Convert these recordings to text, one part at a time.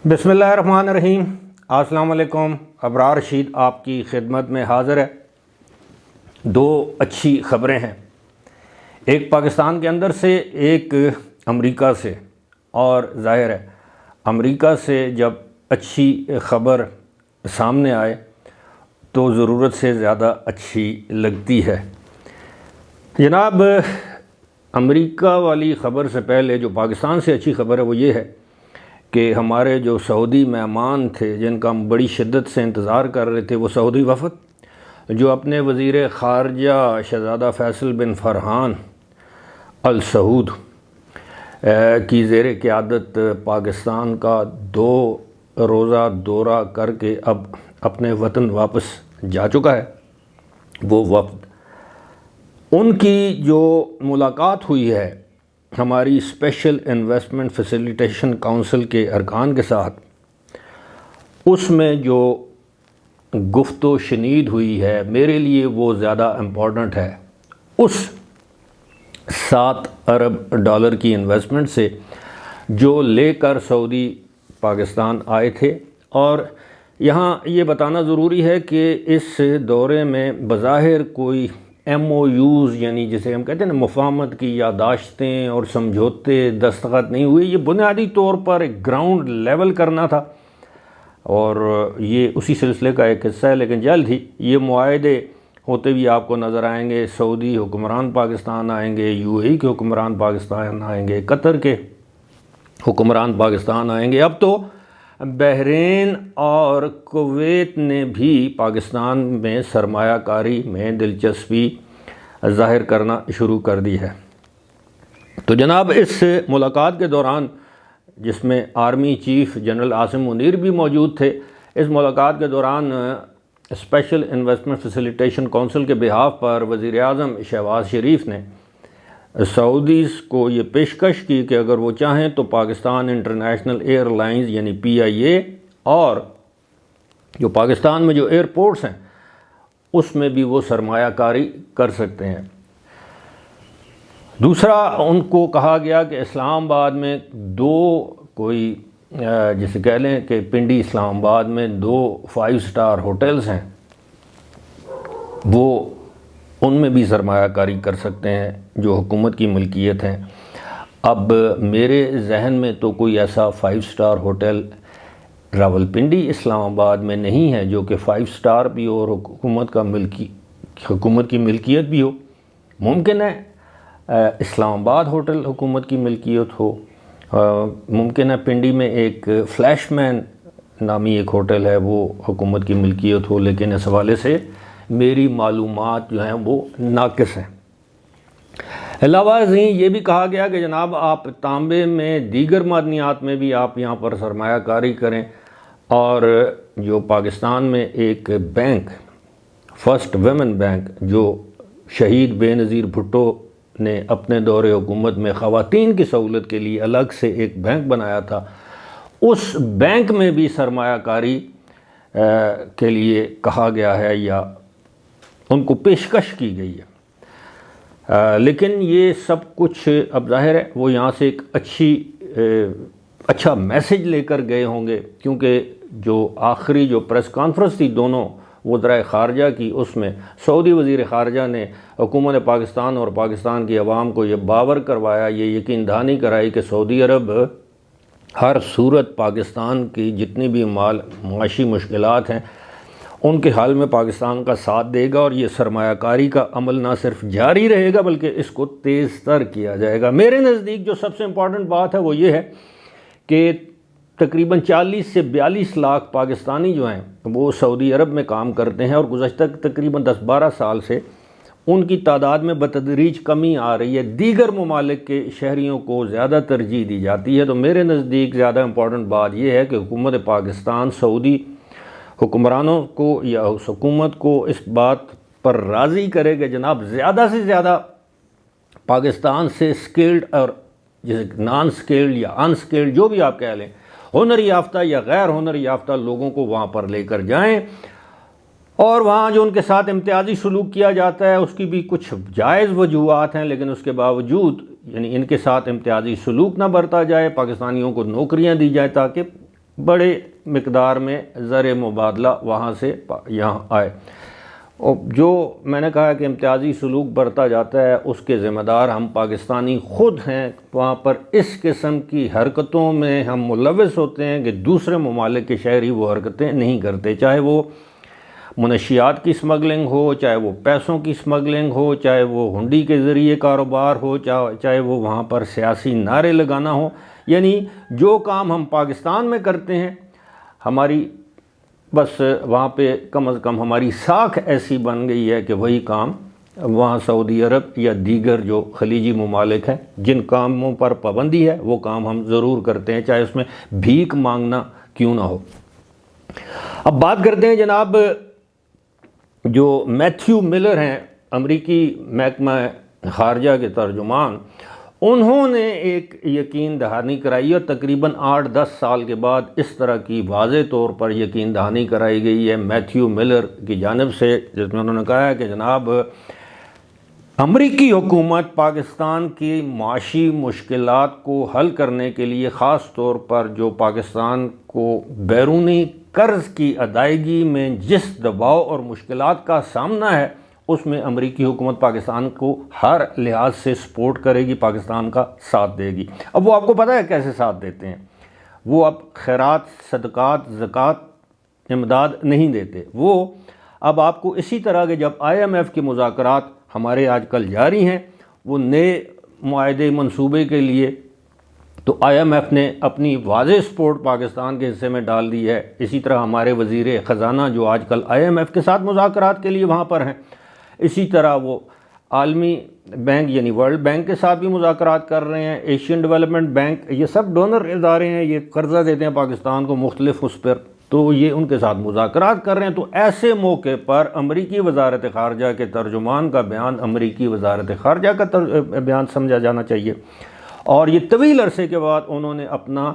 बिस्मिल्लाहिर्रहमानिर्रहीम। अस्सलाम वालेकुम। अबरार रशीद आपकी खिदमत में हाज़िर है। दो अच्छी ख़बरें हैं, एक पाकिस्तान के अंदर से, एक अमेरिका से। और ज़ाहिर है अमेरिका से जब अच्छी ख़बर सामने आए तो ज़रूरत से ज़्यादा अच्छी लगती है। जनाब, अमेरिका वाली ख़बर से पहले जो पाकिस्तान से अच्छी ख़बर है वो ये है कि हमारे जो सऊदी मेहमान थे जिनका हम बड़ी शिद्दत से इंतज़ार कर रहे थे, वो सऊदी वफ़द जो अपने वज़ीर ख़ारजा शहज़ादा फैसल बिन फ़रहान अल सऊद की ज़ेर क़यादत पाकिस्तान का 2 रोज़ा दौरा करके अब अपने वतन वापस जा चुका है। वो वफ़द, उनकी जो मुलाकात हुई है हमारी स्पेशल इन्वेस्टमेंट फैसिलिटेशन काउंसिल के अरकान के साथ, उसमें जो गुफ्तो शनीद हुई है मेरे लिए वो ज़्यादा इम्पॉर्टेंट है। उस 7 अरब डॉलर की इन्वेस्टमेंट से जो लेकर सऊदी पाकिस्तान आए थे। और यहाँ ये बताना ज़रूरी है कि इस दौरे में बज़ाहिर कोई MOUs यानी जिसे हम कहते हैं ना मुफाहमत की यादाश्तें और समझौते दस्तखत नहीं हुए। ये बुनियादी तौर पर एक ग्राउंड लेवल करना था और ये उसी सिलसिले का एक हिस्सा है। लेकिन जल्द ही ये मुआहदे होते भी आपको नज़र आएंगे। सऊदी हुक्मरान पाकिस्तान आएंगे, UAE के हुक्मरान पाकिस्तान आएंगे, कतर के हुक्मरान पाकिस्तान आएंगे। अब तो बहरीन और कुवैत ने भी पाकिस्तान में सरमायाकारी में दिलचस्पी ज़ाहिर करना शुरू कर दी है। तो जनाब, इस मुलाकात के दौरान जिसमें army chief general Asim Munir भी मौजूद थे, इस मुलाकात के दौरान स्पेशल इन्वेस्टमेंट फैसिलिटेशन काउंसिल के बिहाफ पर वज़ीर आज़म शहबाज शरीफ ने सऊदीज़ को ये पेशकश की कि अगर वो चाहें तो पाकिस्तान इंटरनेशनल एयरलाइंस यानी PIA और जो पाकिस्तान में जो एयरपोर्ट्स हैं उसमें भी वो सरमायाकारी कर सकते हैं। दूसरा, उनको कहा गया कि इस्लामाबाद में 2 कोई जिसे कह लें कि पिंडी इस्लामाबाद में 2 5 स्टार होटल्स हैं, वो उनमें भी सरमायाकारी कर सकते हैं जो हुकूमत की मिल्कियत हैं। अब मेरे जहन में तो कोई ऐसा 5 स्टार होटल रावलपिंडी इस्लामाबाद में नहीं है जो कि 5 स्टार भी हो और हुकूमत की मिल्कियत भी हो। मुमकिन है इस्लामाबाद होटल हुकूमत की मिल्कियत हो, मुमकिन है पिंडी में एक फ्लैशमैन नामी एक होटल है वो हुकूमत की मिल्कियत हो, लेकिन इस हवाले से मेरी मालूमात जो हैं वो नाकिस हैं। अलावा ये भी कहा गया कि जनाब आप तांबे में दीगर मादनियात में भी आप यहाँ पर सरमायाकारी करें। और जो पाकिस्तान में एक बैंक, फर्स्ट वुमेन बैंक, जो शहीद बेनज़ीर भुट्टो ने अपने दौरे हुकूमत में ख़वातीन की सहूलत के लिए अलग से एक बैंक बनाया था, उस बैंक में भी सरमायाकारी के लिए कहा गया है या उनको पेशकश की गई है। लेकिन ये सब कुछ अब ज़ाहिर है वो यहाँ से एक अच्छा मैसेज लेकर गए होंगे, क्योंकि जो आखिरी जो प्रेस कॉन्फ्रेंस थी दोनों वज़राए ख़ारजा की, उसमें सऊदी वज़ीर ख़ारजा ने हुकूमत पाकिस्तान और पाकिस्तान की आवाम को ये बावर करवाया, ये यकीन दहानी कराई कि सऊदी अरब हर सूरत पाकिस्तान की जितनी भी माशी मुश्किलात हैं उनके हाल में पाकिस्तान का साथ देगा और ये सरमायाकारी का अमल ना सिर्फ जारी रहेगा बल्कि इसको तेज़ तर किया जाएगा। मेरे नज़दीक जो सबसे इम्पॉर्टेंट बात है वो ये है कि तकरीबन 40 से 42 लाख पाकिस्तानी जो हैं वो सऊदी अरब में काम करते हैं और गुज़श्ता तकरीबन 10-12 साल से उनकी तादाद में बतदरीज कमी आ रही है। दीगर ममालिक के शहरियों को ज़्यादा तरजीह दी जाती है। तो मेरे नज़दीक ज़्यादा इम्पॉर्टेंट बात यह है कि हुकूमत पाकिस्तान सऊदी हुक्मरानों को या उस हुकूमत को इस बात पर राज़ी करे कि जनाब ज़्यादा से ज़्यादा पाकिस्तान से स्किल्ड और जैसे नॉन स्किल्ड या अनस्किल्ड जो भी आप कह लें, हुनर याफ्ता या गैर हुनर याफ्ता लोगों को वहाँ पर लेकर जाएं। और वहाँ जो उनके साथ इम्तियाजी सलूक किया जाता है उसकी भी कुछ जायज़ वजूहात हैं, लेकिन उसके बावजूद यानी इनके साथ इम्तियाजी सलूक ना बरता जाए, पाकिस्तानियों को नौकरियाँ दी जाए ताकि بڑے مقدار میں زر مبادلہ وہاں سے یہاں آئے. اور جو میں نے کہا کہ امتیازی سلوک برتا جاتا ہے اس کے ذمہ دار ہم پاکستانی خود ہیں. وہاں پر اس قسم کی حرکتوں میں ہم ملوث ہوتے ہیں کہ دوسرے ممالک کے شہری وہ حرکتیں نہیں کرتے، چاہے وہ منشیات کی سمگلنگ ہو، چاہے وہ پیسوں کی سمگلنگ ہو، چاہے وہ ہنڈی کے ذریعے کاروبار ہو، چاہے وہ وہاں پر سیاسی نعرے لگانا ہو. یعنی جو کام ہم پاکستان میں کرتے ہیں ہماری بس وہاں پہ کم از کم ہماری ساکھ ایسی بن گئی ہے کہ وہی کام وہاں سعودی عرب یا دیگر جو خلیجی ممالک ہیں جن کاموں پر پابندی ہے وہ کام ہم ضرور کرتے ہیں، چاہے اس میں بھیک مانگنا کیوں نہ ہو. اب بات کرتے ہیں جناب جو میتھیو ملر ہیں امریکی محکمہ خارجہ کے ترجمان، انہوں نے ایک یقین دہانی کرائی اور تقریباً 8-10 سال کے بعد اس طرح کی واضح طور پر یقین دہانی کرائی گئی ہے میتھیو ملر کی جانب سے، جس میں انہوں نے کہا ہے کہ جناب امریکی حکومت پاکستان کی معاشی مشکلات کو حل کرنے کے لیے خاص طور پر جو پاکستان کو بیرونی قرض کی ادائیگی میں جس دباؤ اور مشکلات کا سامنا ہے اس میں امریکی حکومت پاکستان کو ہر لحاظ سے سپورٹ کرے گی، پاکستان کا ساتھ دے گی. اب وہ آپ کو پتہ ہے کیسے ساتھ دیتے ہیں؟ وہ اب خیرات، صدقات، زکوٰۃ، امداد نہیں دیتے. وہ اب آپ کو اسی طرح کے جب IMF کے مذاکرات ہمارے آج کل جاری ہیں، وہ نئے معاہدے منصوبے کے لیے، تو IMF نے اپنی واضح سپورٹ پاکستان کے حصے میں ڈال دی ہے. اسی طرح ہمارے وزیر خزانہ جو آج کل IMF کے ساتھ مذاکرات کے لیے وہاں پر ہیں، اسی طرح وہ عالمی بینک یعنی ورلڈ بینک کے ساتھ بھی مذاکرات کر رہے ہیں، ایشین ڈیولپمنٹ بینک، یہ سب ڈونر ادارے ہیں، یہ قرضہ دیتے ہیں پاکستان کو مختلف اس پر، تو یہ ان کے ساتھ مذاکرات کر رہے ہیں. تو ایسے موقع پر امریکی وزارت خارجہ کے ترجمان کا بیان امریکی وزارت خارجہ کا بیان سمجھا جانا چاہیے. اور یہ طویل عرصے کے بعد انہوں نے اپنا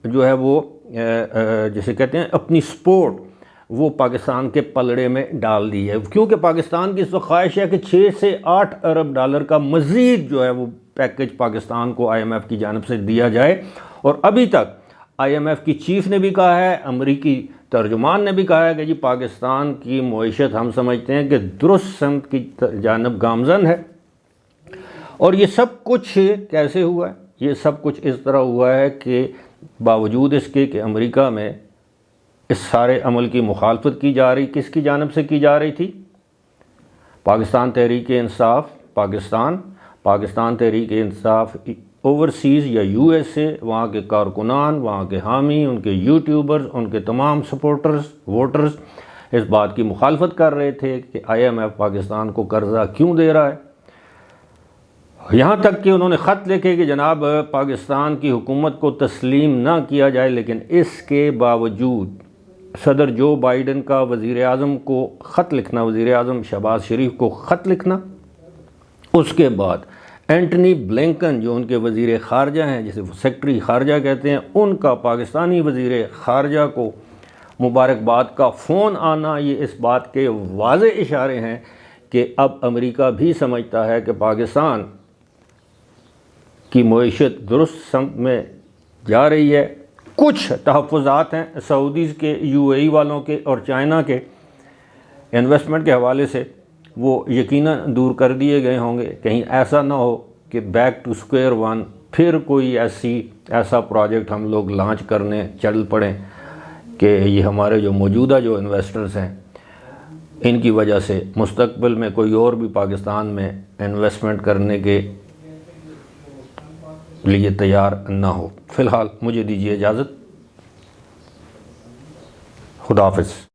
جو ہے وہ جسے کہتے ہیں اپنی سپورٹ وہ پاکستان کے پلڑے میں ڈال دی ہے، کیونکہ پاکستان کی اس وقت خواہش ہے کہ 6 سے 8 ارب ڈالر کا مزید جو ہے وہ پیکج پاکستان کو IMF کی جانب سے دیا جائے. اور ابھی تک IMF کی چیف نے بھی کہا ہے، امریکی ترجمان نے بھی کہا ہے کہ جی پاکستان کی معیشت ہم سمجھتے ہیں کہ درست سمت کی جانب گامزن ہے. اور یہ سب کچھ کیسے ہوا ہے؟ یہ سب کچھ اس طرح ہوا ہے کہ باوجود اس کے کہ امریکہ میں اس سارے عمل کی مخالفت کی جا رہی، کس کی جانب سے کی جا رہی تھی؟ پاکستان تحریک انصاف پاکستان تحریک انصاف اوورسیز یا USA، وہاں کے کارکنان، وہاں کے حامی، ان کے یوٹیوبرز، ان کے تمام سپورٹرز، ووٹرز اس بات کی مخالفت کر رہے تھے کہ IMF پاکستان کو قرضہ کیوں دے رہا ہے. یہاں تک کہ انہوں نے خط لکھے کہ جناب پاکستان کی حکومت کو تسلیم نہ کیا جائے، لیکن اس کے باوجود صدر جو بائیڈن کا وزیر اعظم کو خط لکھنا، وزیر اعظم شہباز شریف کو خط لکھنا، اس کے بعد اینٹنی بلنکن جو ان کے وزیر خارجہ ہیں، جسے وہ سیکٹری خارجہ کہتے ہیں، ان کا پاکستانی وزیر خارجہ کو مبارکباد کا فون آنا، یہ اس بات کے واضح اشارے ہیں کہ اب امریکہ بھی سمجھتا ہے کہ پاکستان کی معیشت درست سمت میں جا رہی ہے. کچھ تحفظات ہیں سعودیز کے، UAE والوں کے اور چائنا کے انویسٹمنٹ کے حوالے سے، وہ یقیناً دور کر دیے گئے ہوں گے. کہیں ایسا نہ ہو کہ بیک ٹو سکوئر ون پھر کوئی ایسا پروجیکٹ ہم لوگ لانچ کرنے چل پڑیں کہ یہ ہمارے جو موجودہ جو انویسٹرز ہیں ان کی وجہ سے مستقبل میں کوئی اور بھی پاکستان میں انویسٹمنٹ کرنے کے لیے تیار نہ ہو. فی الحال مجھے دیجیے اجازت. خدا حافظ.